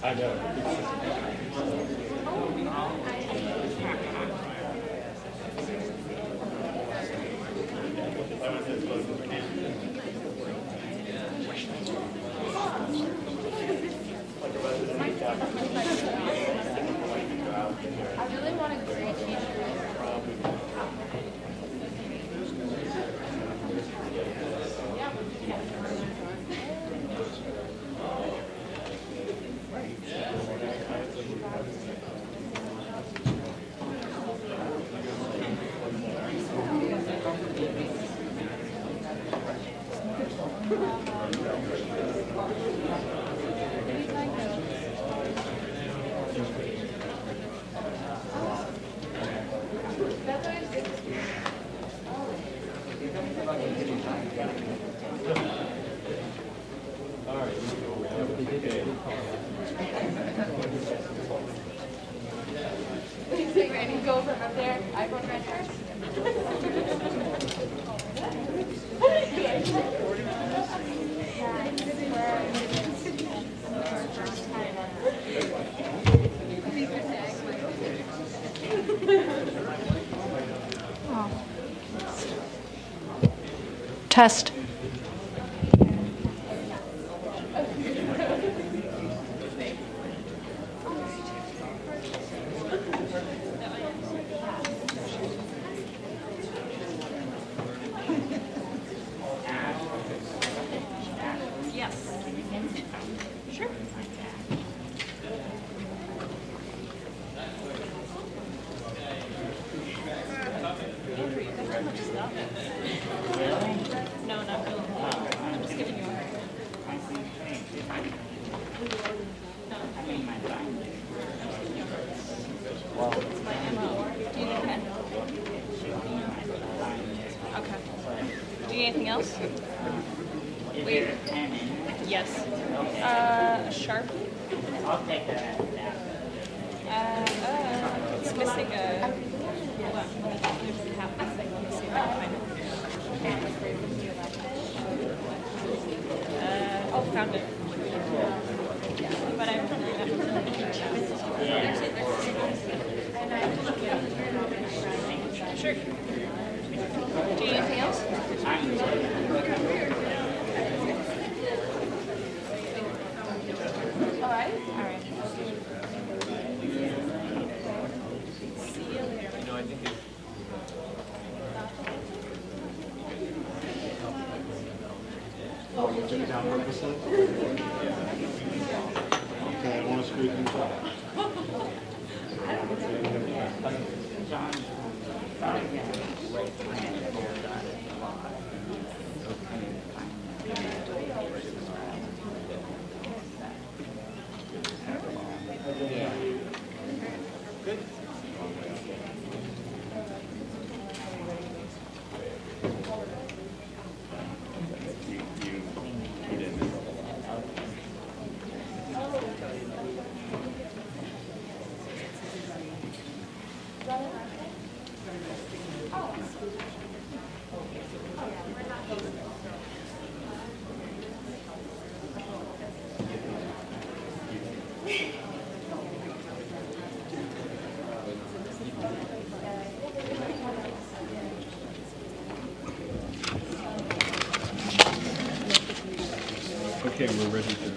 I know. I really want a great t-shirt. Go from up there, iPhone right first. Test. No, not really. I'm just giving you a hard It's my MO. Do you need a pen? Okay. Do you need anything else? Wait. Yes. A Sharpie? I'll take that. It's missing a... Hold on. There's a half missing. Let me see if I can find it. Found it. But I'm Sure. Do you need anything else? All right. See you later. Oh, you took it down purposely? Okay, I want to screw things up. John, sorry,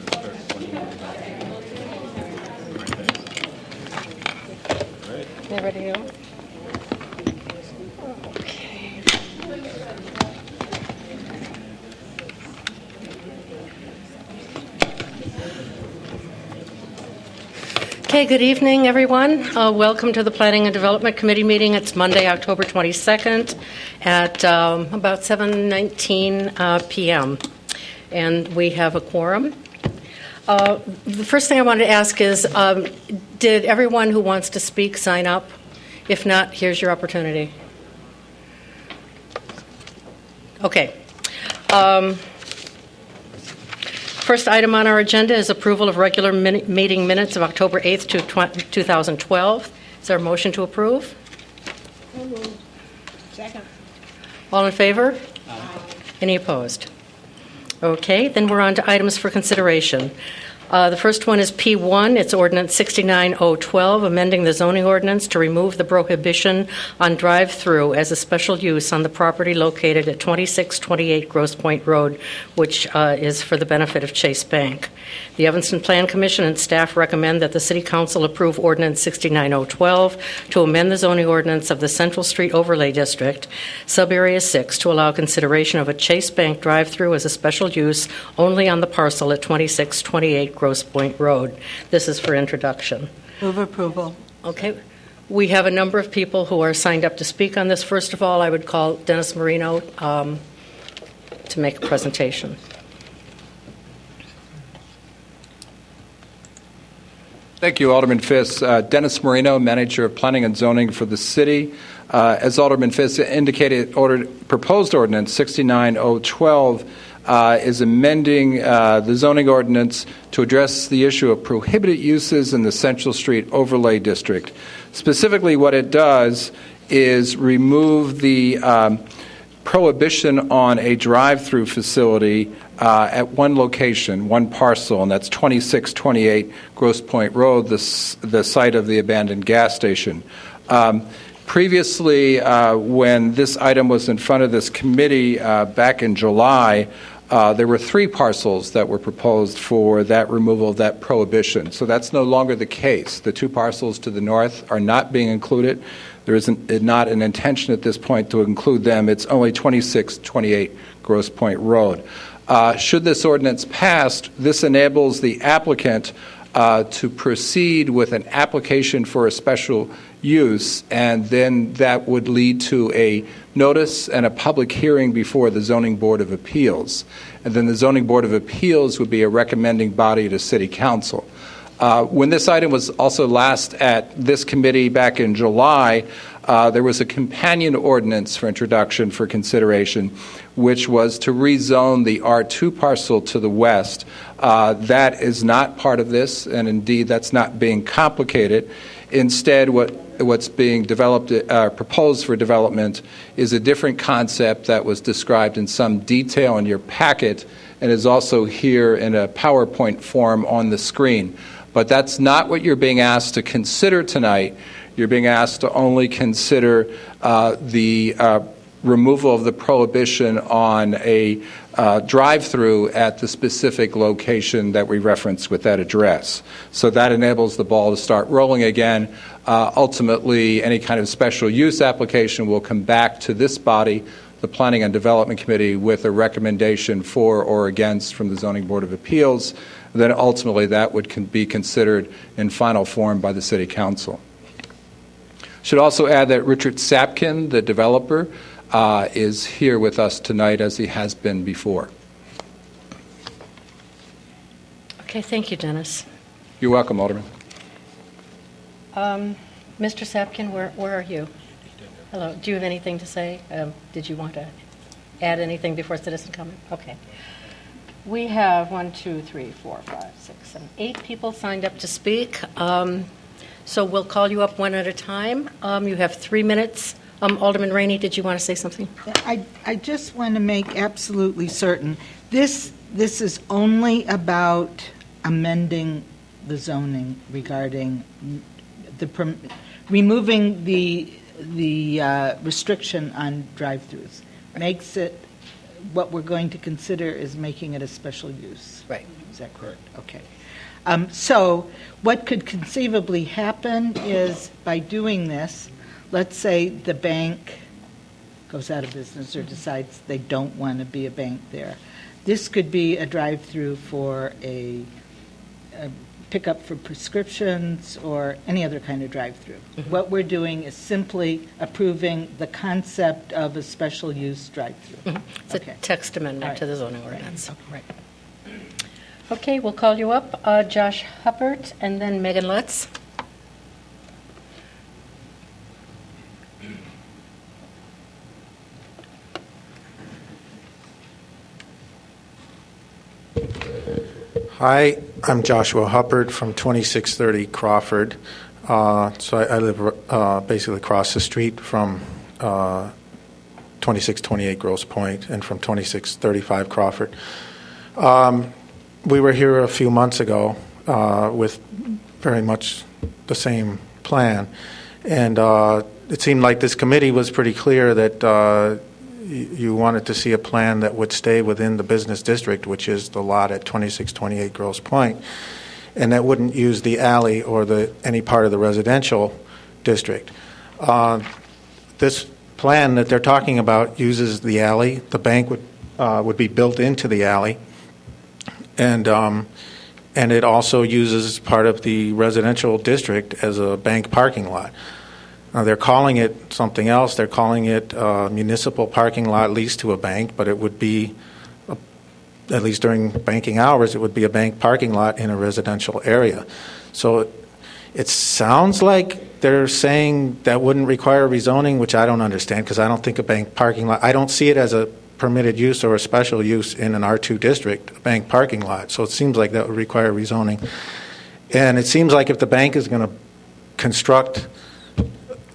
You ready to go? Okay. Okay, good evening, everyone. Welcome to the Planning and Development Committee meeting. It's Monday, October 22nd at about 7:19 p.m. And we have a quorum. The first thing I wanted to ask is, did everyone who wants to speak sign up? If not, here's your opportunity. Okay. First item on our agenda is approval of regular meeting minutes of October 8th to 2012. Is there a motion to approve? Second. All in favor? Aye. Any opposed? Okay, then we're on to items for consideration. The first one is P1. It's Ordinance 69012, amending the zoning ordinance to remove the prohibition on drive-through as a special use on the property located at 2628 Grosse Pointe Road, which is for the benefit of Chase Bank. The Evanston Plan Commission and staff recommend that the City Council approve Ordinance 69012 to amend the zoning ordinance of the Central Street Overlay District, Subarea 6, to allow consideration of a Chase Bank drive-through as a special use only on the parcel at 2628 Grosse Pointe Road. This is for introduction. Move approval. Okay. We have a number of people who are signed up to speak on this. First of all, I would call Dennis Marino to make a presentation. Thank you, Alderman Fiss. Dennis Marino, Manager of Planning and Zoning for the City. As Alderman Fiss indicated, proposed ordinance 69012 is amending the zoning ordinance to address the issue of prohibited uses in the Central Street Overlay District. Specifically, what it does is remove the prohibition on a drive-through facility at one location, one parcel, and that's 2628 Grosse Pointe Road, the site of the abandoned gas station. Previously, when this item was in front of this committee back in July, there were 3 parcels that were proposed for that removal of that prohibition. So that's no longer the case. The 2 parcels to the north are not being included. There is not an intention at this point to include them. It's only 2628 Grosse Pointe Road. Should this ordinance pass, this enables the applicant to proceed with an application for a special use, and then that would lead to a notice and a public hearing before the Zoning Board of Appeals. And then the Zoning Board of Appeals would be a recommending body to City Council. When this item was also last at this committee back in July, there was a companion ordinance for introduction for consideration, which was to rezone the R2 parcel to the west. That is not part of this, and indeed that's not being complicated. Instead, what's being developed, proposed for development is a different concept that was described in some detail in your packet and is also here in a PowerPoint form on the screen. But that's not what you're being asked to consider tonight. You're being asked to only consider the removal of the prohibition on a drive-through at the specific location that we referenced with that address. So that enables the ball to start rolling again. Ultimately, any kind of special use application will come back to this body, the Planning and Development Committee, with a recommendation for or against from the Zoning Board of Appeals. Then ultimately that would be considered in final form by the City Council. Should also add that Richard Sapkin, the developer, is here with us tonight as he has been before. Okay, thank you, Dennis. You're welcome, Alderman. Mr. Sapkin, where are you? Hello. Do you have anything to say? Did you want to add anything before citizen comment? Okay. We have 1, 2, 3, 4, 5, 6, 7, 8 people signed up to speak. So we'll call you up one at a time. You have 3 minutes. Alderman Rainey, did you want to say something? I just want to make absolutely certain. This is only about amending the zoning regarding removing the restriction on drive-throughs. Makes it, what we're going to consider is making it a special use. Right. Is that correct? Okay. So what could conceivably happen is by doing this, let's say the bank goes out of business or decides they don't want to be a bank there. This could be a drive-through for a pickup for prescriptions or any other kind of drive-through. Mm-hmm. What we're doing is simply approving the concept of a special use drive-through. It's a text amendment to the zoning ordinance. Right. Okay, we'll call you up. Josh Huppert and then Megan Lutz. Hi, I'm Joshua Huppert from 2630 Crawford. So I live basically across the street from 2628 Grosse Pointe and from 2635 Crawford. We were here a few months ago with very much the same plan. And it seemed like this committee was pretty clear that you wanted to see a plan that would stay within the business district, which is the lot at 2628 Grosse Pointe, and that wouldn't use the alley or any part of the residential district. This plan that they're talking about uses the alley. The bank would be built into the alley, and it also uses part of the residential district as a bank parking lot. They're calling it something else. They're calling it municipal parking lot leased to a bank, but it would be, at least during banking hours, it would be a bank parking lot in a residential area. So it sounds like they're saying that wouldn't require rezoning, which I don't understand because I don't think a bank parking lot, I don't see it as a permitted use or a special use in an R2 district, a bank parking lot. So it seems like that would require rezoning. And it seems like if the bank is going to construct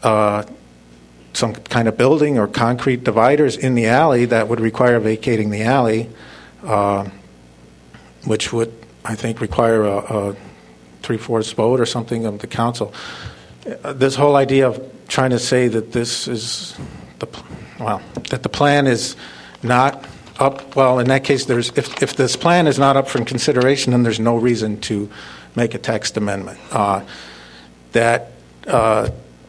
some kind of building or concrete dividers in the alley, that would require vacating the alley, which would, I think, require a 3/4 vote or something of the council. This whole idea of trying to say that this is that the plan is not up. Well, in that case, if this plan is not up for consideration, then there's no reason to make a text amendment.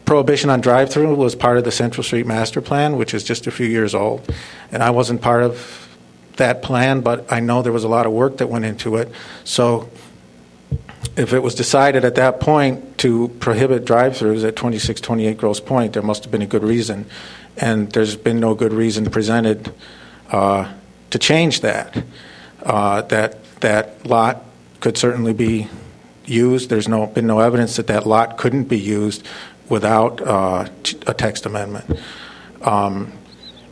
Prohibition on drive-through was part of the Central Street Master Plan, which is just a few years old. And I wasn't part of that plan, but I know there was a lot of work that went into it. So if it was decided at that point to prohibit drive-throughs at 2628 Grosse Pointe, there must have been a good reason. And there's been no good reason presented to change that. That lot could certainly be used. There's been no evidence that lot couldn't be used without a text amendment.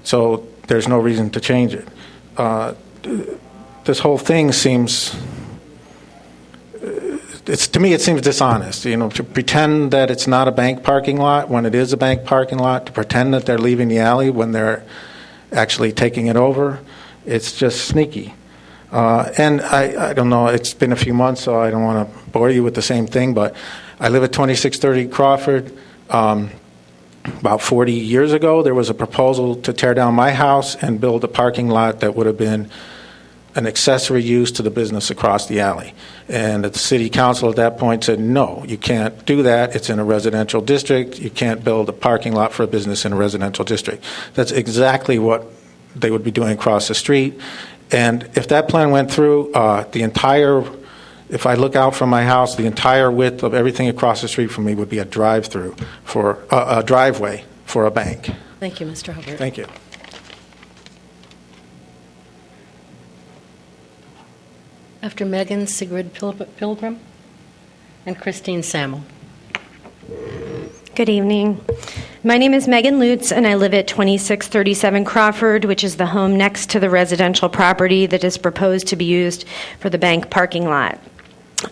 So there's no reason to change it. This whole thing seems, to me it seems dishonest. To pretend that it's not a bank parking lot when it is a bank parking lot, to pretend that they're leaving the alley when they're actually taking it over, it's just sneaky. And I don't know, it's been a few months, so I don't want to bore you with the same thing, but I live at 2630 Crawford. About 40 years ago, there was a proposal to tear down my house and build a parking lot that would have been an accessory use to the business across the alley. And the city council at that point said, no, you can't do that. It's in a residential district. You can't build a parking lot for a business in a residential district. That's exactly what they would be doing across the street. And if that plan went through, if I look out from my house, the entire width of everything across the street from me would be a drive-through for a driveway for a bank. Thank you, Mr. Hubbard. Thank you. After Megan, Sigrid Pilgrim, and Christine Sammel. Good evening. My name is Megan Lutz, and I live at 2637 Crawford, which is the home next to the residential property that is proposed to be used for the bank parking lot.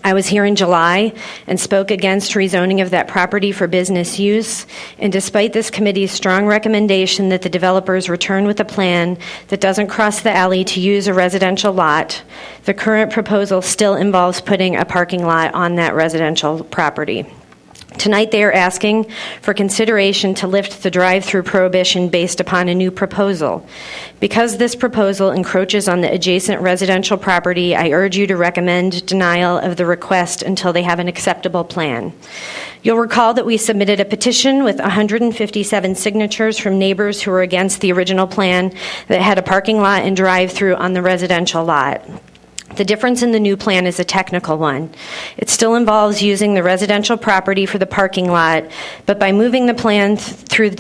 I was here in July and spoke against rezoning of that property for business use, and despite this committee's strong recommendation that the developers return with a plan that doesn't cross the alley to use a residential lot, the current proposal still involves putting a parking lot on that residential property. Tonight, they are asking for consideration to lift the drive-through prohibition based upon a new proposal. Because this proposal encroaches on the adjacent residential property, I urge you to recommend denial of the request until they have an acceptable plan. You'll recall that we submitted a petition with 157 signatures from neighbors who were against the original plan that had a parking lot and drive-through on the residential lot. The difference in the new plan is a technical one. It still involves using the residential property for the parking lot, but by moving the plan through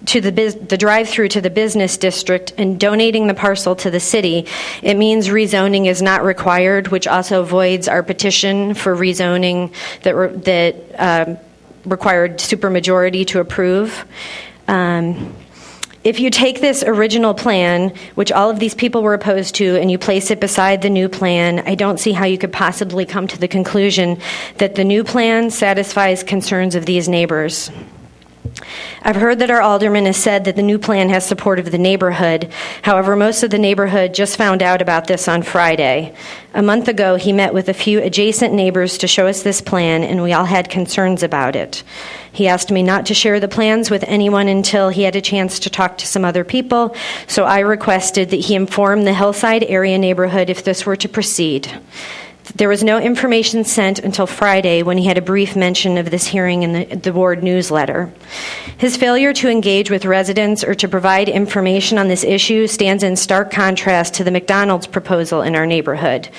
to the drive-through to the business district and donating the parcel to the city, it means rezoning is not required, which also voids our petition for rezoning that required supermajority to approve. If you take this original plan, which all of these people were opposed to, and you place it beside the new plan, I don't see how you could possibly come to the conclusion that the new plan satisfies concerns of these neighbors. I've heard that our alderman has said that the new plan has support of the neighborhood. However, most of the neighborhood just found out about this on Friday. A month ago, he met with a few adjacent neighbors to show us this plan, and we all had concerns about it. He asked me not to share the plans with anyone until he had a chance to talk to some other people, so I requested that he inform the Hillside area neighborhood if this were to proceed. There was no information sent until Friday when he had a brief mention of this hearing in the ward newsletter. His failure to engage with residents or to provide information on this issue stands in stark contrast to the McDonald's proposal in our neighborhood.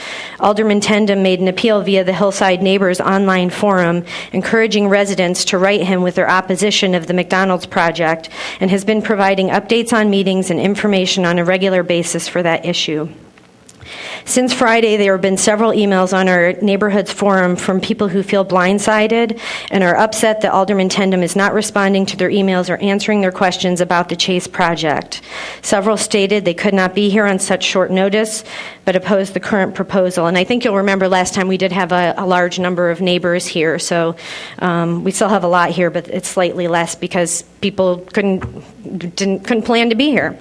Alderman Tendam made an appeal via the Hillside Neighbors online forum, encouraging residents to write him with their opposition of the McDonald's project, and has been providing updates on meetings and information on a regular basis for that issue. Since Friday, there have been several emails on our neighborhood's forum from people who feel blindsided and are upset that Alderman Tendam is not responding to their emails or answering their questions about the Chase project. Several stated they could not be here on such short notice, but opposed the current proposal. And I think you'll remember last time we did have a large number of neighbors here, so we still have a lot here, but it's slightly less because people couldn't plan to be here.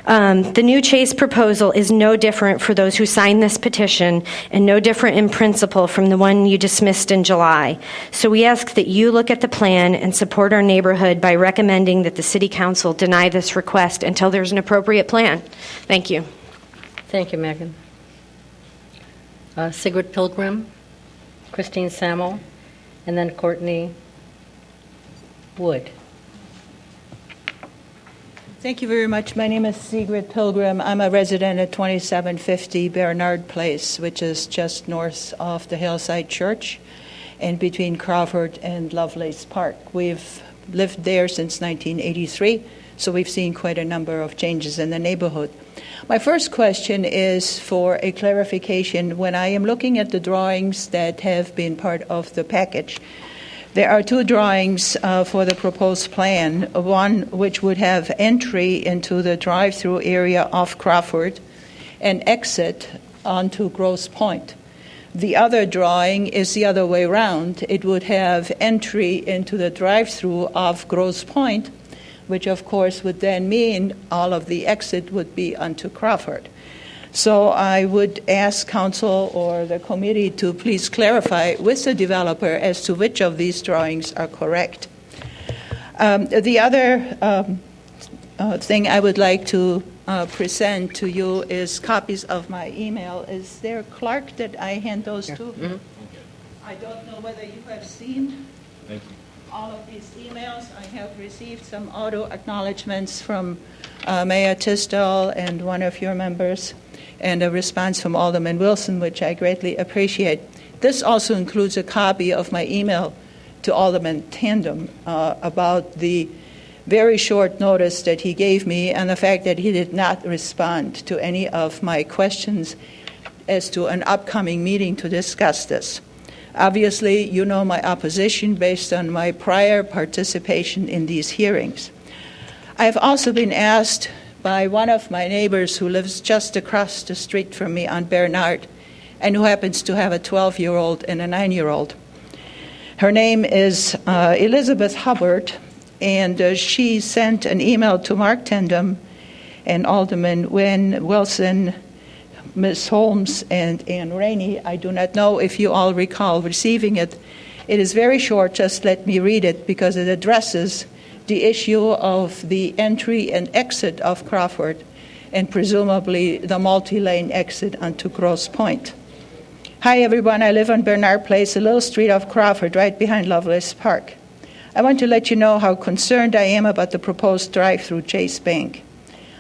The new Chase proposal is no different for those who signed this petition and no different in principle from the one you dismissed in July. So we ask that you look at the plan and support our neighborhood by recommending that the City Council deny this request until there's an appropriate plan. Thank you. Thank you, Megan. Sigrid Pilgrim, Christine Samuel, and then Courtney Wood. Thank you very much. My name is Sigrid Pilgrim. I'm a resident at 2750 Bernard Place, which is just north of the Hillside Church and between Crawford and Lovelace Park. We've lived there since 1983, so we've seen quite a number of changes in the neighborhood. My first question is for a clarification. When I am looking at the drawings that have been part of the package, there are two drawings for the proposed plan, one which would have entry into the drive-through area of Crawford and exit onto Grosse Pointe. The other drawing is the other way around. It would have entry into the drive-through of Grosse Pointe, which of course would then mean all of the exit would be onto Crawford. So I would ask council or the committee to please clarify with the developer as to which of these drawings are correct. The other thing I would like to present to you is copies of my email. Is there a clerk that I hand those to? Mm-hmm. I don't know whether you have seen all of these emails. I have received some auto acknowledgments from Mayor Tisdall and one of your members, and a response from Alderman Wilson, which I greatly appreciate. This also includes a copy of my email to Alderman Tandem about the very short notice that he gave me and the fact that he did not respond to any of my questions as to an upcoming meeting to discuss this. Obviously, you know my opposition based on my prior participation in these hearings. I have also been asked by one of my neighbors who lives just across the street from me on Bernard and who happens to have a 12-year-old and a 9-year-old. Her name is Elizabeth Hubbard, and she sent an email to Mark Tendam and Alderman Wynn, Wilson, Ms. Holmes, and Ann Rainey. I do not know if you all recall receiving it. It is very short, just let me read it because it addresses the issue of the entry and exit of Crawford and presumably the multi-lane exit onto Grosse Pointe. Hi everyone, I live on Bernard Place, a little street off Crawford, right behind Lovelace Park. I want to let you know how concerned I am about the proposed drive-through Chase Bank.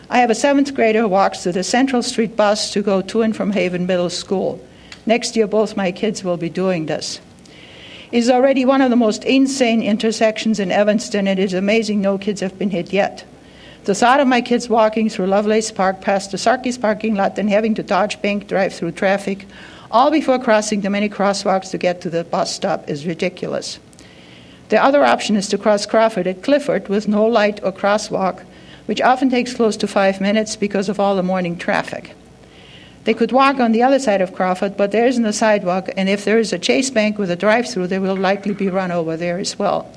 I have a 7th grader who walks to the Central Street bus to go to and from Haven Middle School. Next year, both my kids will be doing this. It is already one of the most insane intersections in Evanston, and it is amazing no kids have been hit yet. The thought of my kids walking through Lovelace Park past the Sarkis parking lot and having to dodge bank drive-through traffic, all before crossing the many crosswalks to get to the bus stop, is ridiculous. The other option is to cross Crawford at Clifford with no light or crosswalk, which often takes close to 5 minutes because of all the morning traffic. They could walk on the other side of Crawford, but there isn't a sidewalk, and if there is a Chase Bank with a drive-through, there will likely be run over there as well.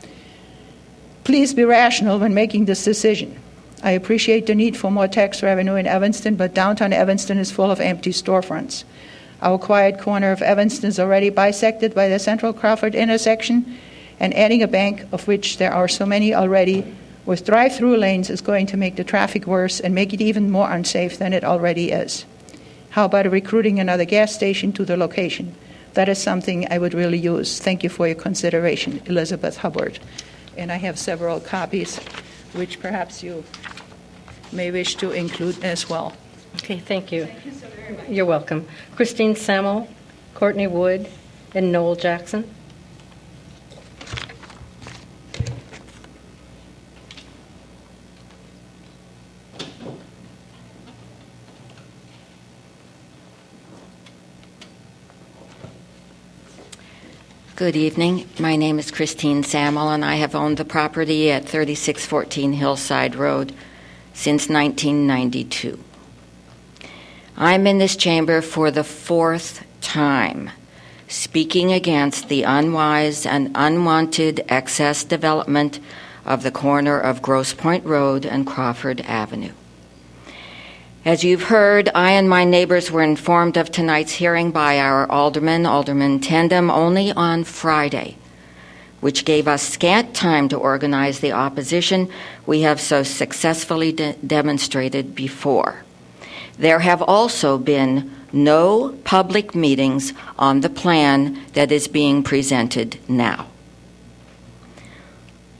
Please be rational when making this decision. I appreciate the need for more tax revenue in Evanston, but downtown Evanston is full of empty storefronts. Our quiet corner of Evanston is already bisected by the Central Crawford intersection, and adding a bank, of which there are so many already, with drive-through lanes is going to make the traffic worse and make it even more unsafe than it already is. How about recruiting another gas station to the location? That is something I would really use. Thank you for your consideration, Elizabeth Hubbard. And I have several copies, which perhaps you may wish to include as well. Okay, thank you. Thank you so very much. You're welcome. Christine Sammel, Courtney Wood, and Noel Jackson. Good evening. My name is Christine Sammel, and I have owned the property at 3614 Hillside Road since 1992. I'm in this chamber for the 4th time, speaking against the unwise and unwanted excess development of the corner of Grosse Pointe Road and Crawford Avenue. As you've heard, I and my neighbors were informed of tonight's hearing by our Alderman Tandem, only on Friday, which gave us scant time to organize the opposition we have so successfully demonstrated before. There have also been no public meetings on the plan that is being presented now.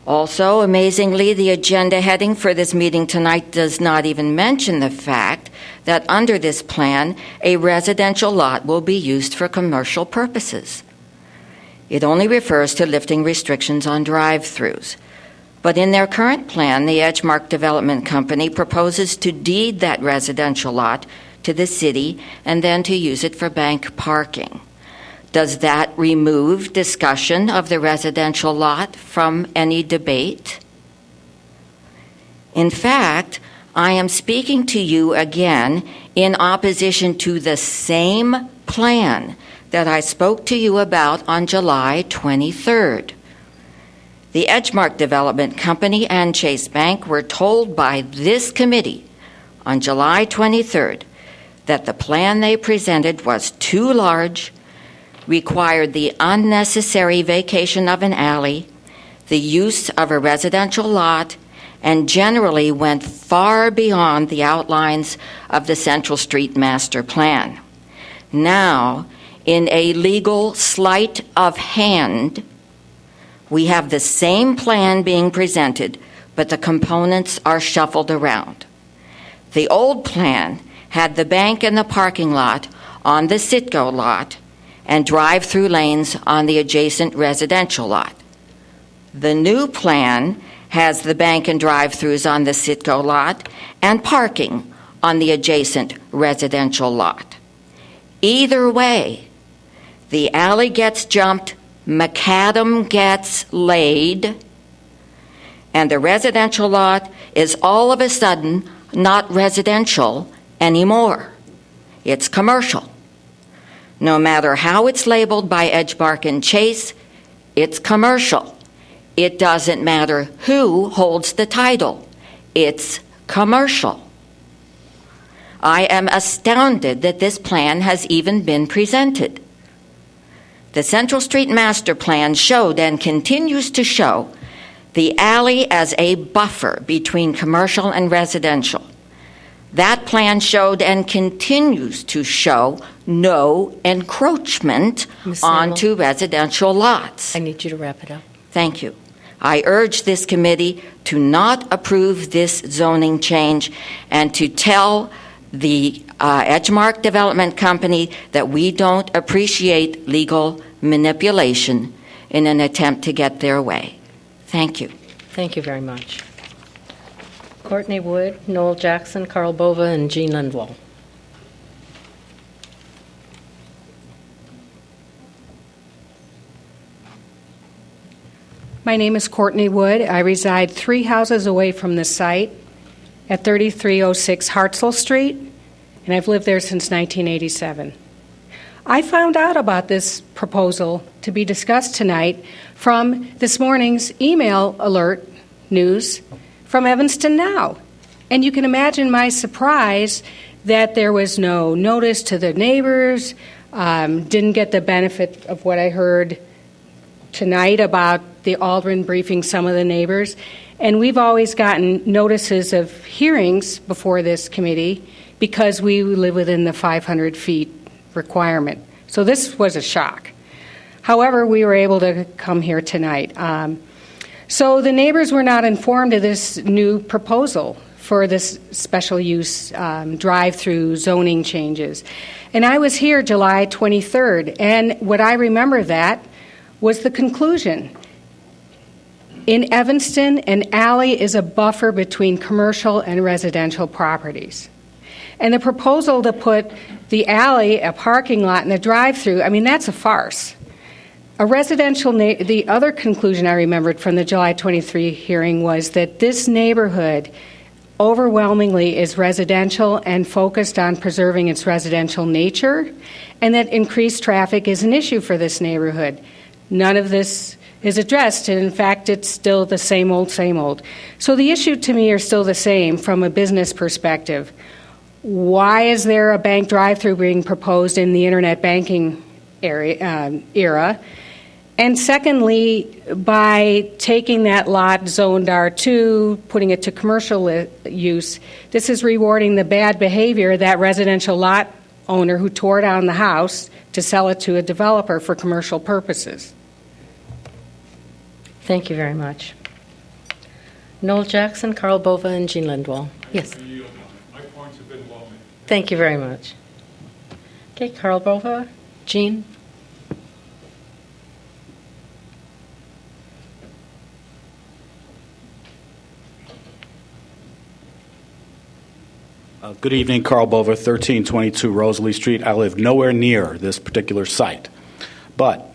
Also, amazingly, the agenda heading for this meeting tonight does not even mention the fact that under this plan, a residential lot will be used for commercial purposes. It only refers to lifting restrictions on drive-throughs. But in their current plan, the Edgemark Development Company proposes to deed that residential lot to the city and then to use it for bank parking. Does that remove discussion of the residential lot from any debate? In fact, I am speaking to you again in opposition to the same plan that I spoke to you about on July 23rd. The Edgemark Development Company and Chase Bank were told by this committee on July 23rd that the plan they presented was too large, required the unnecessary vacation of an alley, the use of a residential lot, and generally went far beyond the outlines of the Central Street Master Plan. Now, in a legal sleight of hand, we have the same plan being presented, but the components are shuffled around. The old plan had the bank and the parking lot on the Citgo lot and drive-through lanes on the adjacent residential lot. The new plan has the bank and drive-throughs on the Citgo lot and parking on the adjacent residential lot. Either way, the alley gets jumped, macadam gets laid, and the residential lot is all of a sudden not residential anymore. It's commercial. No matter how it's labeled by Edgemark and Chase, it's commercial. It doesn't matter who holds the title. It's commercial. I am astounded that this plan has even been presented. The Central Street Master Plan showed and continues to show the alley as a buffer between commercial and residential. That plan showed and continues to show no encroachment Ms. Sandel, onto residential lots. I need you to wrap it up. Thank you. I urge this committee to not approve this zoning change and to tell the Edgemark Development Company that we don't appreciate legal manipulation in an attempt to get their way. Thank you. Thank you very much. Courtney Wood, Noel Jackson, Carl Bova, and Jean Lindwall. My name is Courtney Wood. I reside 3 houses away from the site at 3306 Hartzell Street, and I've lived there since 1987. I found out about this proposal to be discussed tonight from this morning's email alert news from Evanston Now. And you can imagine my surprise that there was no notice to the neighbors, didn't get the benefit of what I heard tonight about the Aldrin briefing some of the neighbors. And we've always gotten notices of hearings before this committee because we live within the 500 feet requirement. So this was a shock. However, we were able to come here tonight. So the neighbors were not informed of this new proposal for this special use drive-through zoning changes. And I was here July 23rd, and what I remember that was the conclusion. In Evanston, an alley is a buffer between commercial and residential properties. And the proposal to put the alley, a parking lot, and a drive-through, I mean, that's a farce. The other conclusion I remembered from the July 23 hearing was that this neighborhood overwhelmingly is residential and focused on preserving its residential nature, and that increased traffic is an issue for this neighborhood. None of this is addressed, and in fact, it's still the same old, same old. So the issue to me are still the same from a business perspective. Why is there a bank drive-through being proposed in the internet banking era? And secondly, by taking that lot zoned R2, putting it to commercial use, this is rewarding the bad behavior of that residential lot owner who tore down the house to sell it to a developer for commercial purposes. Thank you very much. Noel Jackson, Carl Bova, and Jean Lindwall. Yes. My points have been well made. Thank you very much. Okay, Carl Bova, Jean. Good evening, Carl Bova, 1322 Rosalie Street. I live nowhere near this particular site. But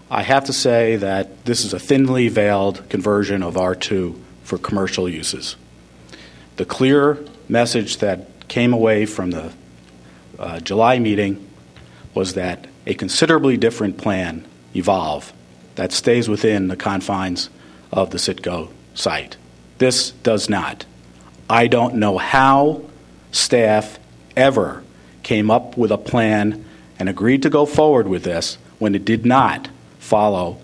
I have to say that this is a thinly veiled conversion of R2 for commercial uses. The clear message that came away from the July meeting was that a considerably different plan evolve that stays within the confines of the Citgo site. This does not. I don't know how staff ever came up with a plan and agreed to go forward with this when it did not follow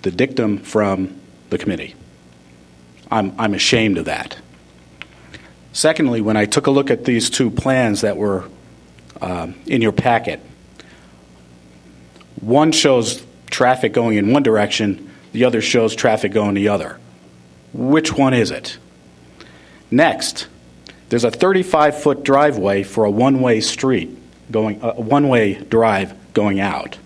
the dictum from the committee. I'm ashamed of that. Secondly, when I took a look at these two plans that were in your packet, one shows traffic going in one direction, the other shows traffic going the other. Which one is it? Next, there's a 35-foot driveway for a one-way street, one-way drive going out.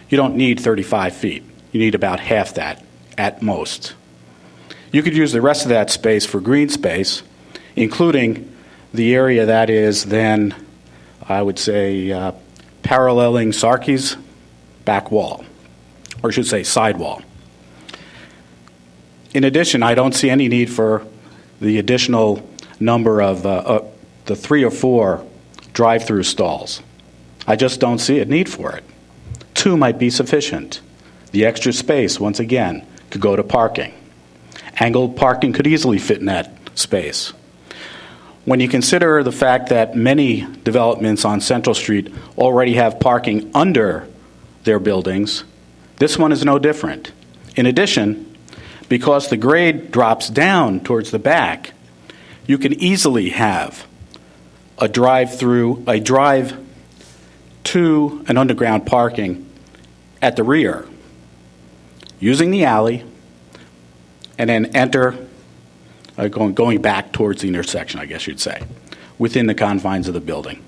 You don't need 35 feet. You need about half that at most. You could use the rest of that space for green space, including the area that is then, I would say, paralleling Sarkey's back wall, or I should say side wall. In addition, I don't see any need for the additional number of the 3 or 4 drive-through stalls. I just don't see a need for it. 2 might be sufficient. The extra space, once again, could go to parking. Angled parking could easily fit in that space. When you consider the fact that many developments on Central Street already have parking under their buildings. This one is no different. In addition, because the grade drops down towards the back, you can easily have a drive to an underground parking at the rear, using the alley, and then enter, going back towards the intersection, I guess you'd say, within the confines of the building.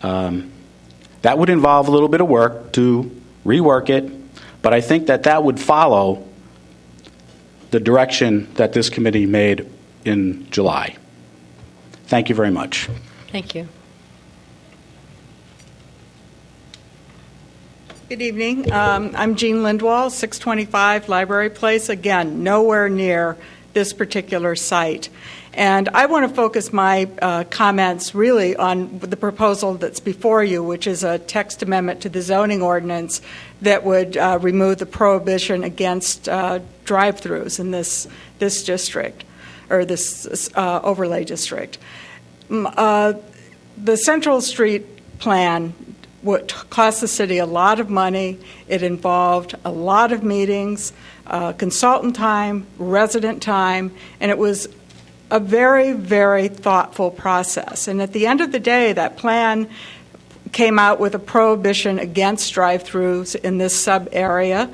That would involve a little bit of work to rework it, but I think that would follow the direction that this committee made in July. Thank you very much. Thank you. Good evening. I'm Jean Lindwall, 625 Library Place. Again, nowhere near this particular site. And I want to focus my comments really on the proposal that's before you, which is a text amendment to the zoning ordinance that would remove the prohibition against drive-throughs in this district, or this overlay district. The Central Street plan would cost the city a lot of money. It involved a lot of meetings, consultant time, resident time, and it was a very, very thoughtful process. And at the end of the day, that plan came out with a prohibition against drive-throughs in this sub-area,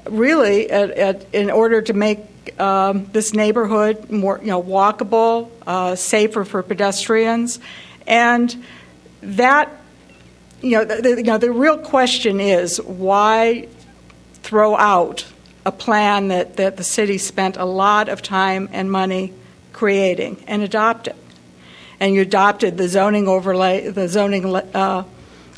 really in order to make this neighborhood more, walkable, safer for pedestrians. And that, the real question is, why throw out a plan that the city spent a lot of time and money creating and adopted? And you adopted the zoning overlay, the zoning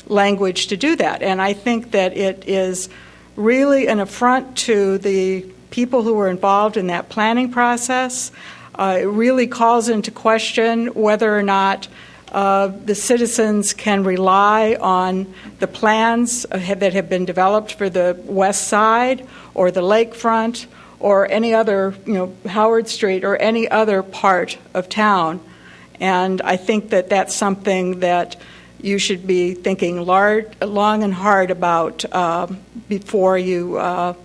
language to do that. And I think that it is really an affront to the people who were involved in that planning process. It really calls into question whether or not the citizens can rely on the plans that have been developed for the west side or the lakefront or any other, Howard Street or any other part of town. And I think that that's something that you should be thinking long and hard about before you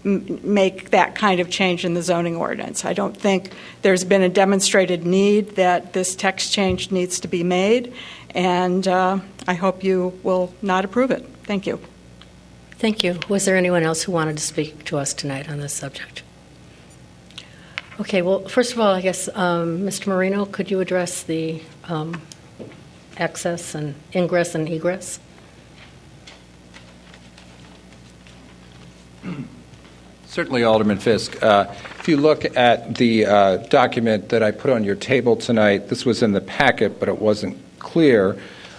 make that kind of change in the zoning ordinance. I don't think there's been a demonstrated need that this text change needs to be made, and I hope you will not approve it. Thank you. Thank you. Was there anyone else who wanted to speak to us tonight on this subject? Okay, well, first of all, I guess, Mr. Marino, could you address the access and ingress and egress? Certainly, Alderman Fisk. If you look at the document that I put on your table tonight, this was in the packet, but it wasn't clear.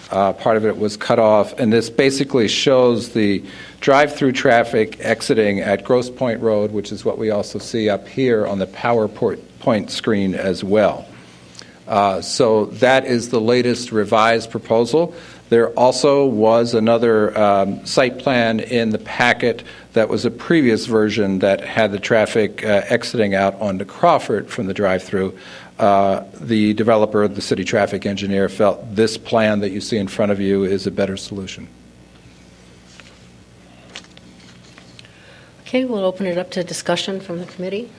Part of it was cut off, and this basically shows the drive-through traffic exiting at Grosse Pointe Road, which is what we also see up here on the PowerPoint screen as well. So that is the latest revised proposal. There also was another site plan in the packet that was a previous version that had the traffic exiting out onto Crawford from the drive-through. The developer, the city traffic engineer, felt this plan that you see in front of you is a better solution. Okay, we'll open it up to discussion from the committee.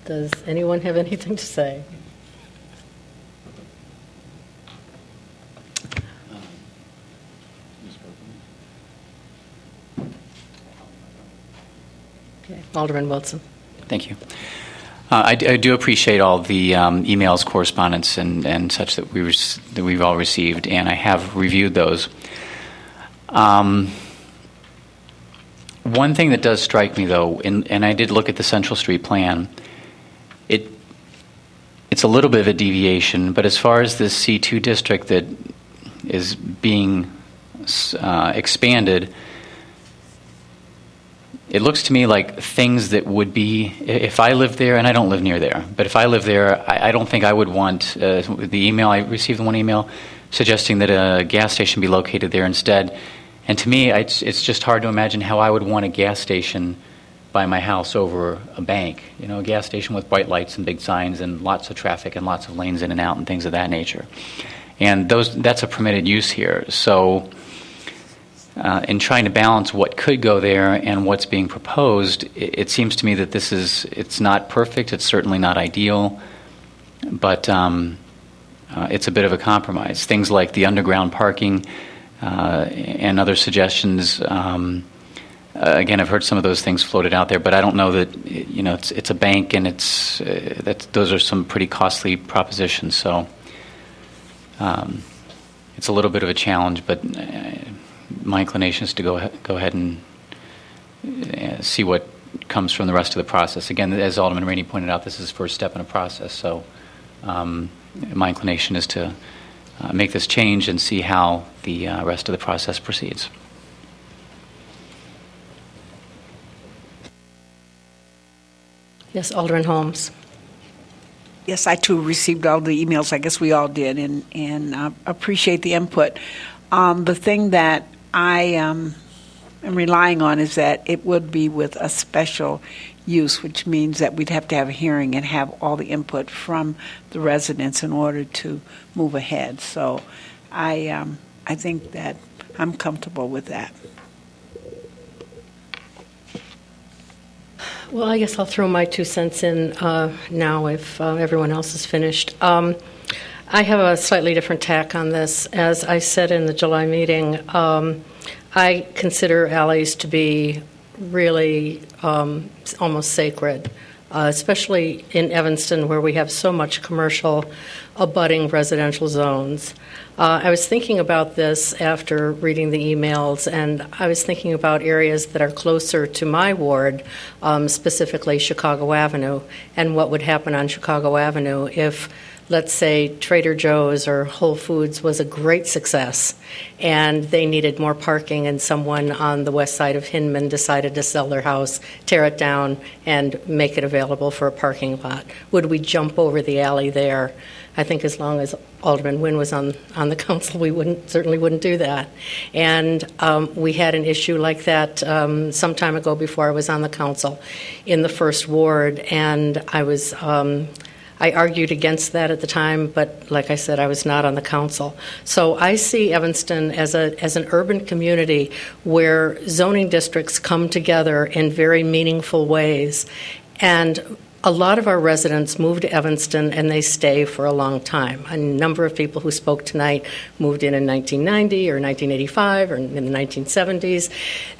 Does anyone have anything to say? Okay, Alderman Wilson. Thank you. I do appreciate all the emails, correspondence, and such that we've all received, and I have reviewed those. One thing that does strike me, though, and I did look at the Central Street plan, it's a little bit of a deviation, but as far as this C2 district that is being expanded, it looks to me like things that would be, if I lived there, and I don't live near there, but if I lived there, I don't think I would want the email. I received one email suggesting that a gas station be located there instead. And to me, it's just hard to imagine how I would want a gas station by my house over a bank. A gas station with bright lights and big signs and lots of traffic and lots of lanes in and out and things of that nature. And that's a permitted use here. So in trying to balance what could go there and what's being proposed, it seems to me that it's not perfect, it's certainly not ideal, but it's a bit of a compromise. Things like the underground parking and other suggestions, again, I've heard some of those things floated out there, but I don't know that, it's a bank and those are some pretty costly propositions, so it's a little bit of a challenge, but my inclination is to go ahead and see what comes from the rest of the process. Again, as Alderman Rainey pointed out, this is the first step in a process, so my inclination is to make this change and see how the rest of the process proceeds. Yes, Alderman Holmes. Yes, I too received all the emails. I guess we all did, and appreciate the input. The thing that I am relying on is that it would be with a special use, which means that we'd have to have a hearing and have all the input from the residents in order to move ahead. So I think that I'm comfortable with that. Well, I guess I'll throw my 2 cents in now if everyone else is finished. I have a slightly different tack on this. As I said in the July meeting, I consider alleys to be really almost sacred, especially in Evanston where we have so much commercial abutting residential zones. I was thinking about this after reading the emails, and I was thinking about areas that are closer to my ward, specifically Chicago Avenue, and what would happen on Chicago Avenue if, let's say, Trader Joe's or Whole Foods was a great success and they needed more parking and someone on the west side of Hinman decided to sell their house, tear it down, and make it available for a parking lot. Would we jump over the alley there? I think as long as Alderman Nguyen was on the council, we certainly wouldn't do that. And we had an issue like that some time ago before I was on the council in the first ward, and I argued against that at the time, but like I said, I was not on the council. So I see Evanston as an urban community where zoning districts come together in very meaningful ways. And a lot of our residents move to Evanston and they stay for a long time. A number of people who spoke tonight moved in 1990 or 1985 or in the 1970s.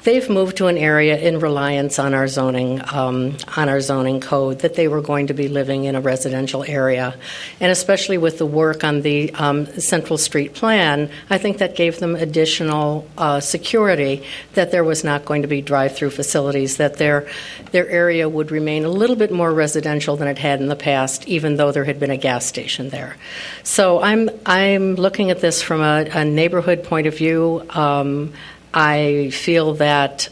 They've moved to an area in reliance on our zoning code that they were going to be living in a residential area. And especially with the work on the Central Street Plan, I think that gave them additional security that there was not going to be drive-through facilities, that their area would remain a little bit more residential than it had in the past, even though there had been a gas station there. So I'm looking at this from a neighborhood point of view. I feel that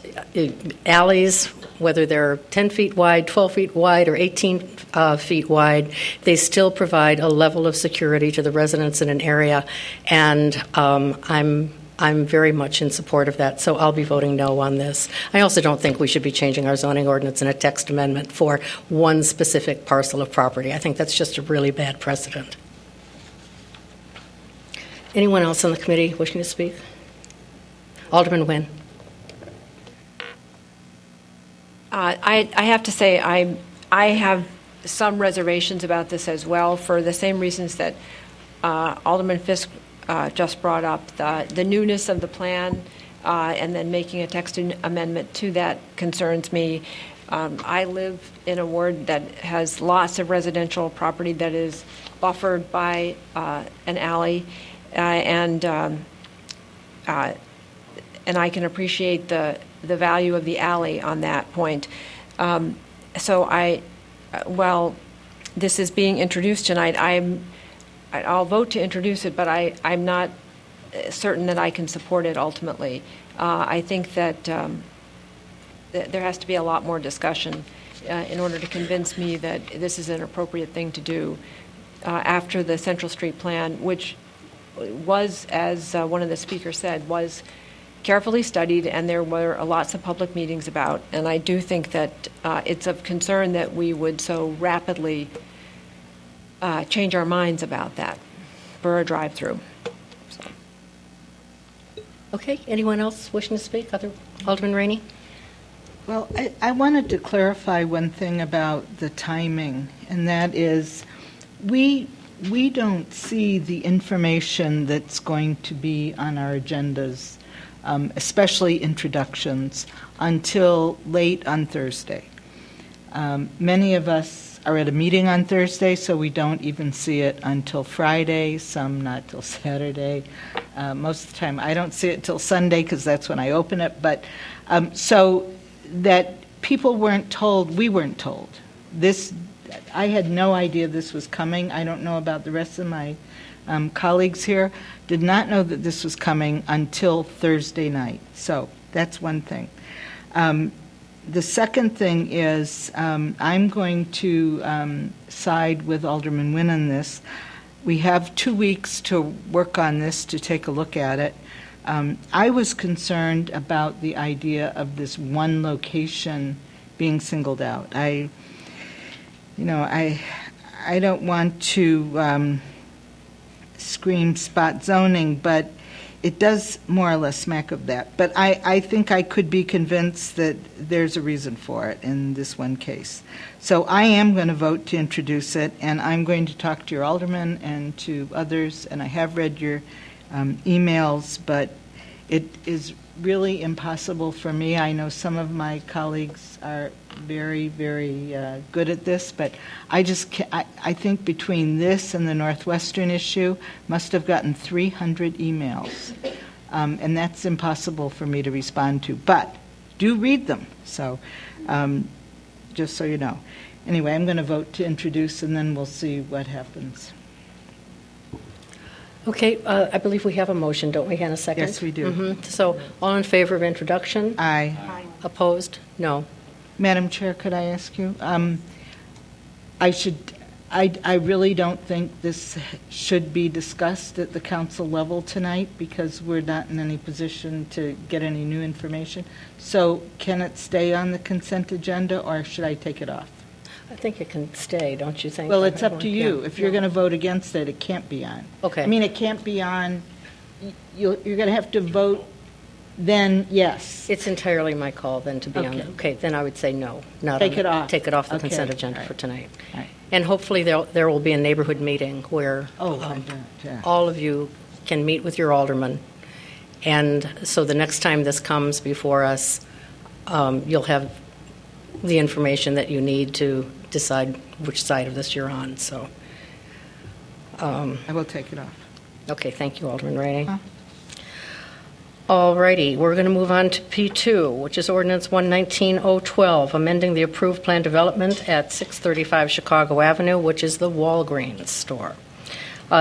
alleys, whether they're 10 feet wide, 12 feet wide, or 18 feet wide, they still provide a level of security to the residents in an area, and I'm very much in support of that, so I'll be voting no on this. I also don't think we should be changing our zoning ordinance in a text amendment for one specific parcel of property. I think that's just a really bad precedent. Anyone else on the committee wishing to speak? Alderman Nguyen. I have to say I have some reservations about this as well for the same reasons that Alderman Fisk just brought up, the newness of the plan, and then making a text amendment to that concerns me. I live in a ward that has lots of residential property that is buffered by an alley, and I can appreciate the value of the alley on that point. So while this is being introduced tonight, I'll vote to introduce it, but I'm not certain that I can support it ultimately. I think that there has to be a lot more discussion in order to convince me that this is an appropriate thing to do after the Central Street Plan, which was, as one of the speakers said, was carefully studied, and there were lots of public meetings about. And I do think that it's of concern that we would so rapidly change our minds about that for a drive-through. Okay, anyone else wishing to speak? Alderman Rainey? Well, I wanted to clarify one thing about the timing, and that is we don't see the information that's going to be on our agendas, especially introductions, until late on Thursday. Many of us are at a meeting on Thursday, so we don't even see it until Friday, some not till Saturday. Most of the time I don't see it till Sunday because that's when I open it. But so that people weren't told, we weren't told. I had no idea this was coming. I don't know about the rest of my colleagues here. Did not know that this was coming until Thursday night. So that's one thing. The second thing is I'm going to side with Alderman Nguyen on this. We have 2 weeks to work on this, to take a look at it. I was concerned about the idea of this one location being singled out. I don't want to scream spot zoning, but it does more or less smack of that. But I think I could be convinced that there's a reason for it in this one case. So I am going to vote to introduce it, and I'm going to talk to your alderman and to others, and I have read your emails, but it is really impossible for me. I know some of my colleagues are very, very good at this, but I just can't, I think between this and the Northwestern issue, must have gotten 300 emails, and that's impossible for me to respond to. But do read them, so just so you know. Anyway, I'm going to vote to introduce, and then we'll see what happens. Okay, I believe we have a motion, don't we, Hannah, second? Yes, we do. Mm-hmm. So, all in favor of introduction? Aye. Opposed? No. Madam Chair, could I ask you? I really don't think this should be discussed at the council level tonight because we're not in any position to get any new information. So can it stay on the consent agenda, or should I take it off? I think it can stay, don't you think? Well, it's up to you. Yeah. If you're going to vote against it, it can't be on. Okay. I mean, it can't be on. You're going to have to vote then, yes. It's entirely my call then to be on. Okay. Okay, then I would say no. Not Take on it off. Take it off the Okay. consent agenda All right. for tonight. All right. And hopefully there will be a neighborhood meeting where Yeah. all of you can meet with your alderman. And so the next time this comes before us, you'll have the information that you need to decide which side of this you're on. So, I will take it off. okay, thank you, Alderman Rainey. All righty, we're going to move on to P2, which is Ordinance 119-012, amending the approved plan development at 635 Chicago Avenue, which is the Walgreens store.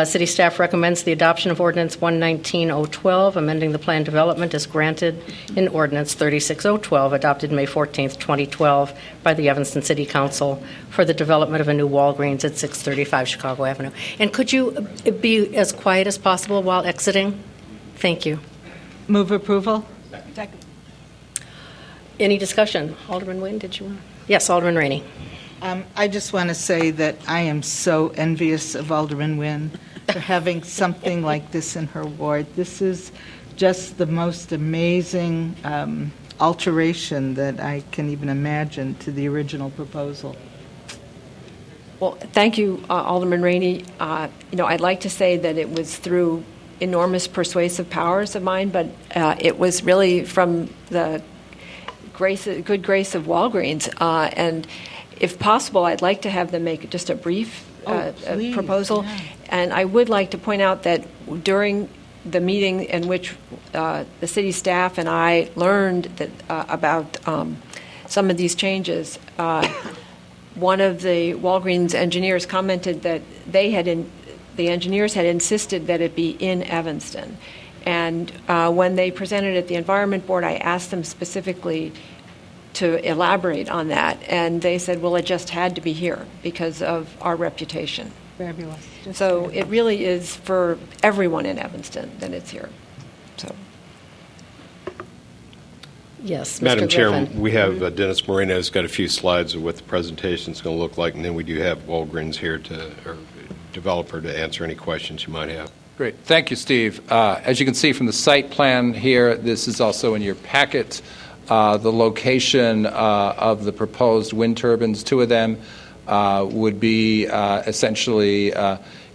City staff recommends the adoption of Ordinance 119-012, amending the plan development as granted in Ordinance 36-012, adopted May 14th, 2012, by the Evanston City Council for the development of a new Walgreens at 635 Chicago Avenue. And could you be as quiet as possible while exiting? Thank you. Move approval? Second. Any discussion? Alderman Nguyen, did you want? Yes, Alderman Rainey. I just want to say that I am so envious of Alderman Nguyen for having something like this in her ward. This is just the most amazing alteration that I can even imagine to the original proposal. Well, thank you, Alderman Rainey. I'd like to say that it was through enormous persuasive powers of mine, but it was really from the good grace of Walgreens. And if possible, I'd like to have them make just a brief proposal. Yeah. And I would like to point out that during the meeting in which the city staff and I learned that, about some of these changes, one of the Walgreens engineers commented that the engineers had insisted that it be in Evanston. And when they presented at the Environment Board, I asked them specifically to elaborate on that. And they said, well, it just had to be here because of our reputation. Fabulous. So it really is for everyone in Evanston that it's here. So. Yes, Mr. Madam Chair, Griffin. we have Dennis Moreno has got a few slides of what the presentation is going to look like, and then we do have Walgreens here or developer to answer any questions you might have. Great. Thank you, Steve. As you can see from the site plan here, this is also in your packet. The location of the proposed wind turbines, 2 of them, would be essentially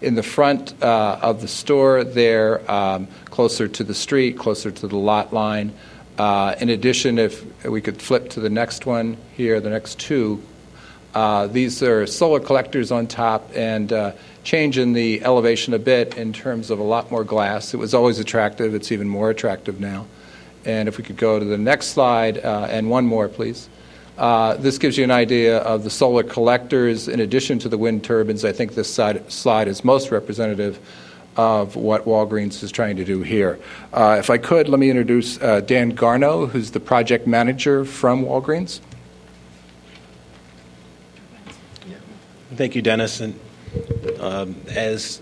in the front of the store there, closer to the street, closer to the lot line. In addition, if we could flip to the next one here, the next 2, these are solar collectors on top and changing the elevation a bit in terms of a lot more glass. It was always attractive. It's even more attractive now. And if we could go to the next slide, and one more, please. This gives you an idea of the solar collectors in addition to the wind turbines. I think this slide is most representative of what Walgreens is trying to do here. If I could, let me introduce Dan Garno, who's the project manager from Walgreens. Thank you, Dennis. And as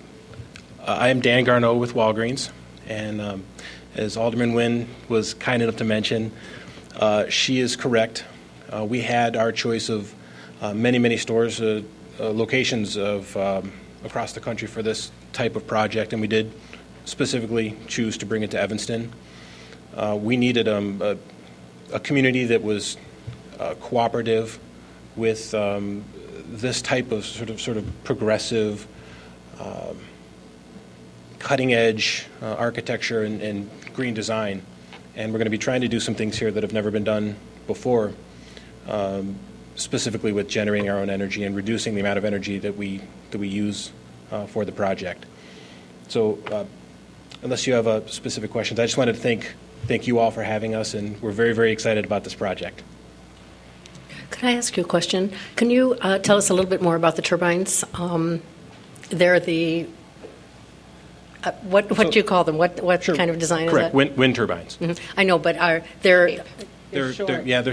I am Dan Garneau with Walgreens, and as Alderman Nguyen was kind enough to mention, she is correct. We had our choice of many stores, locations of across the country for this type of project, and we did specifically choose to bring it to Evanston. We needed a community that was cooperative with this type of sort of progressive, cutting-edge architecture and green design, and we're going to be trying to do some things here that have never been done before, specifically with generating our own energy and reducing the amount of energy that we use for the project. So, unless you have specific questions, I just wanted to thank you all for having us, and we're very excited about this project. Could I ask you a question? Can you tell us a little bit more about the turbines? They're the what do you call them? What Sure. kind of design Correct. is that? Wind turbines. Mm-hmm. I know, but they're They're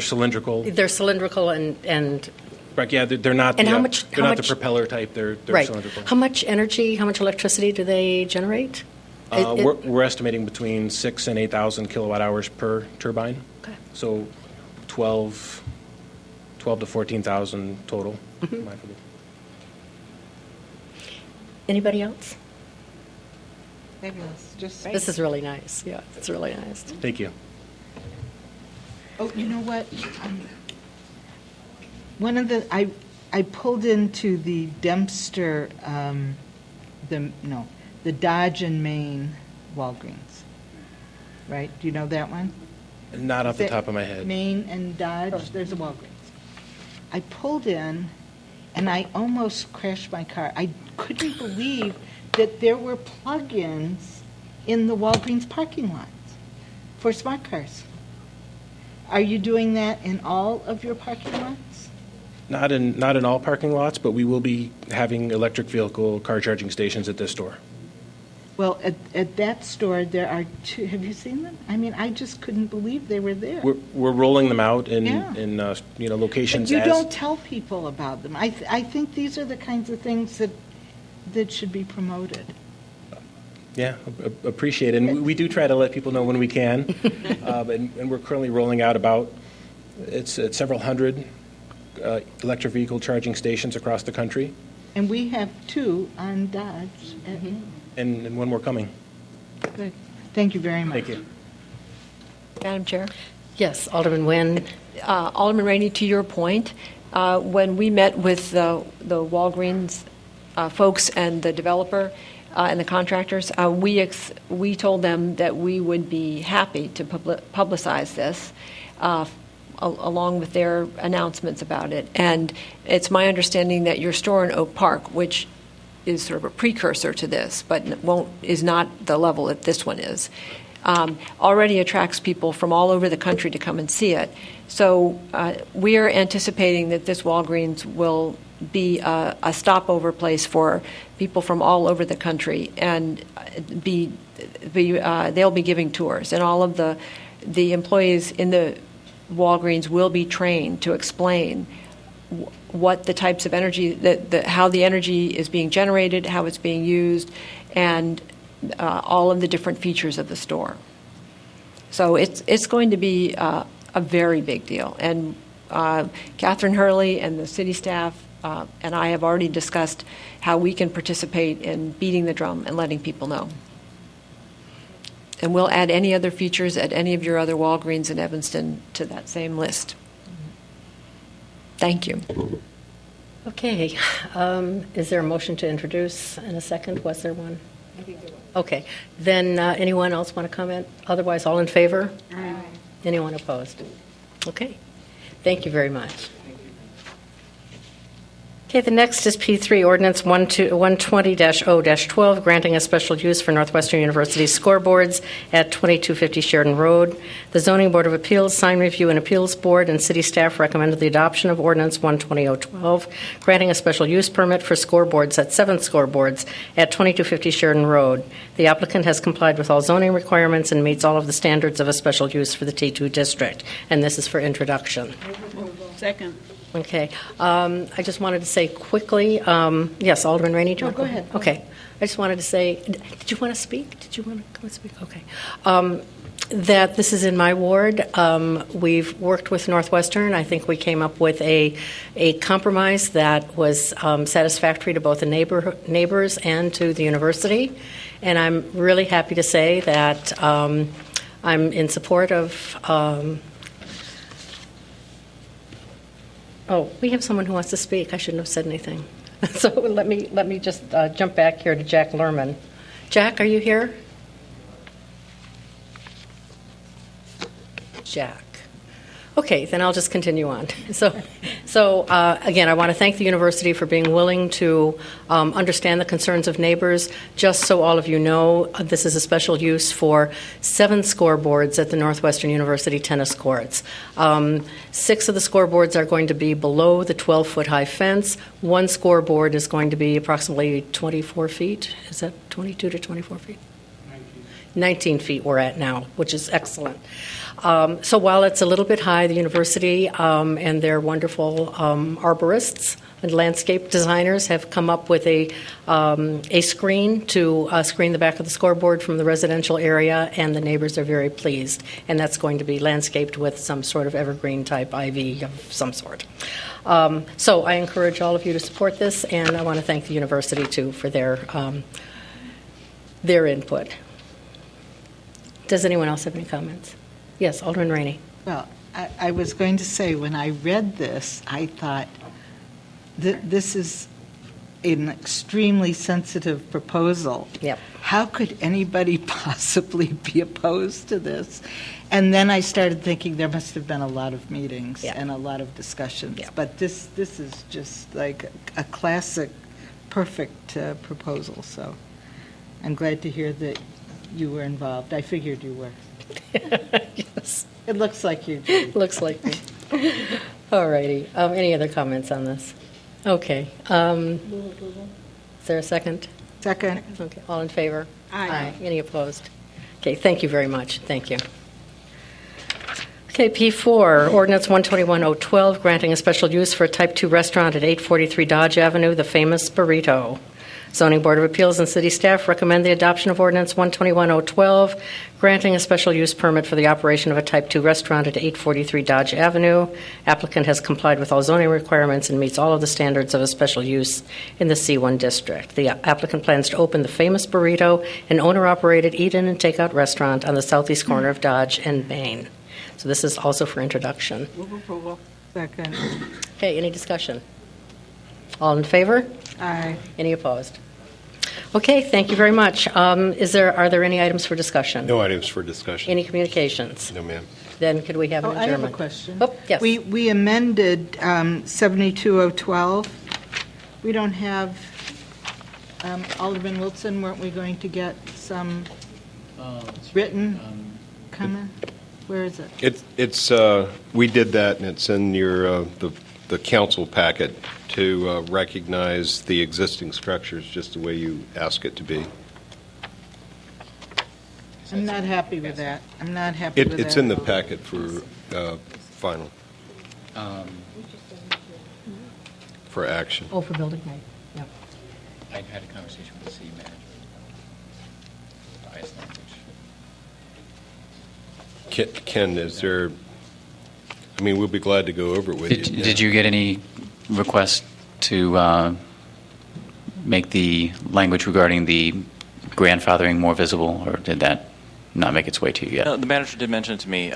cylindrical. They're cylindrical and Right. Yeah, they're not. And the, how much? They're how not much, the propeller type. They're right. cylindrical. How much energy? How much electricity do they generate? We're estimating between 6,000 and 8,000 kilowatt hours per turbine. Okay. So 12 to 14,000 total. Mm-hmm. Anybody else? Fabulous. This is really nice. Yeah, it's really nice. Thank you. Oh, you know what? One of the I pulled into the Dempster, the Dodge and Main Walgreens. Right? Do you know that one? Not off the top of my head. Main and Dodge. There's a Walgreens. I pulled in, and I almost crashed my car. I couldn't believe that there were plug-ins in the Walgreens parking lots for smart cars. Are you doing that in all of your parking lots? Not in all parking lots, but we will be having electric vehicle car charging stations at this store. Well, at that store, there are 2. Have you seen them? I mean, I just couldn't believe they were there. We're rolling them out in locations. But you don't tell people about them. I think these are the kinds of things that should be promoted. Yeah, appreciate it. And we do try to let people know when we can. And we're currently rolling out it's several hundred electric vehicle charging stations across the country. And we have 2 on Dodge. And one more coming. Good. Thank you very much. Thank you. Madam Chair? Yes, Alderman Nguyen. Alderman Rainey, to your point, when we met with the Walgreens folks and the developer and the contractors, we told them that we would be happy to publicize this along with their announcements about it. And it's my understanding that your store in Oak Park, which is sort of a precursor to this, but is not the level that this one is, already attracts people from all over the country to come and see it. So we are anticipating that this Walgreens will be a stopover place for people from all over the country, and they'll be giving tours, and all of the employees in the Walgreens will be trained to explain what the types of energy, how the energy is being generated, how it's being used, and all of the different features of the store. So it's going to be a very big deal. And Catherine Hurley and the city staff and I have already discussed how we can participate in beating the drum and letting people know. And we'll add any other features at any of your other Walgreens in Evanston to that same list. Thank you. Okay. Is there a motion to introduce in a second? Was there one? Okay. Then anyone else want to comment? Otherwise, all in favor? Aye. Anyone opposed? Okay. Thank you very much. Okay, the next is P3, Ordinance 120-0-12, granting a special use for Northwestern University scoreboards at 2250 Sheridan Road. The Zoning Board of Appeals, Sign Review and Appeals Board, and city staff recommended the adoption of Ordinance 120-012, granting a special use permit for scoreboards at 7 scoreboards at 2250 Sheridan Road. The applicant has complied with all zoning requirements and meets all of the standards of a special use for the T2 district. And this is for introduction. Second. Okay. I just wanted to say quickly, yes, Alderman Rainey. No, go ahead. Okay. I just wanted to say, did you want to speak? Did you want to come and speak? Okay. That this is in my ward. We've worked with Northwestern. I think we came up with a compromise that was satisfactory to both the neighbors and to the university. And I'm really happy to say that I'm in support of oh, we have someone who wants to speak. I shouldn't have said anything. So let me just jump back here to Jack Lerman. Jack, are you here? Jack. Okay, then I'll just continue on. So again, I want to thank the university for being willing to understand the concerns of neighbors. Just so all of you know, this is a special use for 7 scoreboards at the Northwestern University tennis courts. 6 of the scoreboards are going to be below the 12-foot high fence. 1 scoreboard is going to be approximately 24 feet. Is that 22 to 24 feet? 19 feet we're at now, which is excellent. So while it's a little bit high, the university and their wonderful arborists and landscape designers have come up with a screen to screen the back of the scoreboard from the residential area, and the neighbors are very pleased. And that's going to be landscaped with some sort of evergreen type ivy of some sort. So I encourage all of you to support this, and I want to thank the university too for their input. Does anyone else have any comments? Yes, Alderman Rainey. Well, I was going to say, when I read this, I thought this is an extremely sensitive proposal. Yep. How could anybody possibly be opposed to this? And then I started thinking there must have been a lot of meetings and a lot of discussions. But this is just like a classic, perfect proposal. So I'm glad to hear that you were involved. I figured you were. Yes. It looks like you do. Looks like me. All righty. Any other comments on this? Okay. Is there a second? Second. Okay. All in favor? Aye. Any opposed? Okay. Thank you very much. Thank you. Okay, P4, Ordinance 121-012, granting a special use for a Type 2 restaurant at 843 Dodge Avenue, the famous Burrito. Zoning Board of Appeals and city staff recommend the adoption of Ordinance 121-012, granting a special use permit for the operation of a Type 2 restaurant at 843 Dodge Avenue. Applicant has complied with all zoning requirements and meets all of the standards of a special use in the C1 district. The applicant plans to open the famous Burrito, an owner-operated eat-in and take-out restaurant on the southeast corner of Dodge and Main. So this is also for introduction. Move approval. Second. Okay, any discussion? All in favor? Aye. Any opposed? Okay, thank you very much. Are there any items for discussion? No items for discussion. Any communications? No, ma'am. Then could we have an I adjournment? have a question. Oh, yes. We amended 72012. We don't have Alderman Wilson. Weren't we going to get some written comment? Where is it? It's we did that, and it's in your the council packet to recognize the existing structures just the way you ask it to be. I'm not happy with that. I'm not happy with that. It's in the packet for final. For action. Oh, for building height. Yep. I had a conversation with the city manager. Bias language. Ken, is there? I mean, we'll be glad to go over it with you. Did you get any requests to make the language regarding the grandfathering more visible, or did that not make its way to you yet. No, the manager did mention it to me.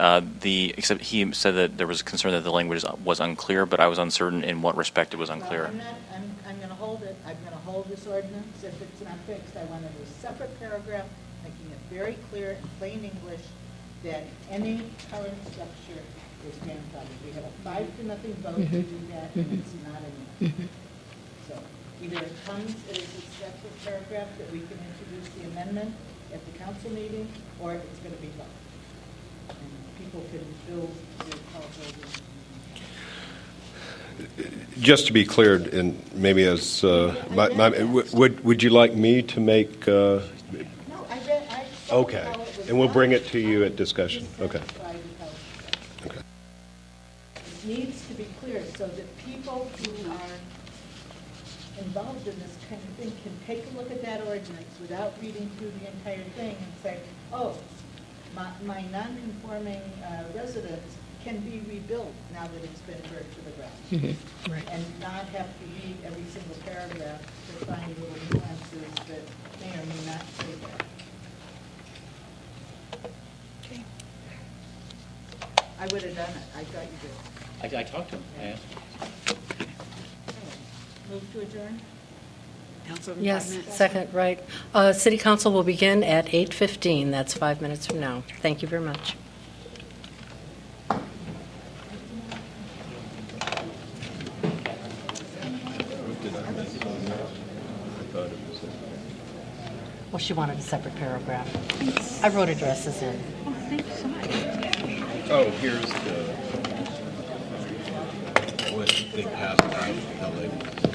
Except he said that there was a concern that the language was unclear, but I was uncertain in what respect it was unclear. I'm going to hold it. I'm going to hold this ordinance. If it's not fixed, I want to do a separate paragraph making it very clear in plain English that any current structure is grandfathered. We have a 5-0 vote to do that, and it's not enough. So either it comes as a separate paragraph that we can introduce the amendment at the council meeting, or it's going to be both. And people can build their proposals. Just to be clear, and maybe as would you like me to make? No, I okay, and we'll bring it to you at discussion. Okay. Okay. It needs to be clear so that people who are involved in this kind of thing can take a look at that ordinance without reading through the entire thing and say, oh, my non-conforming residence can be rebuilt now that it's been burnt to the ground. Right. And not have to read every single paragraph to find little nuances that may or may not say that. Okay. I would have done it. I thought you did. I talked to him. I asked him. Move to adjourn? Yes, second, right. City Council will begin at 8:15. That's 5 minutes from now. Thank you very much. Well, she wanted a separate paragraph. I wrote addresses in. Oh, thank you so much. Oh, here's what they passed out.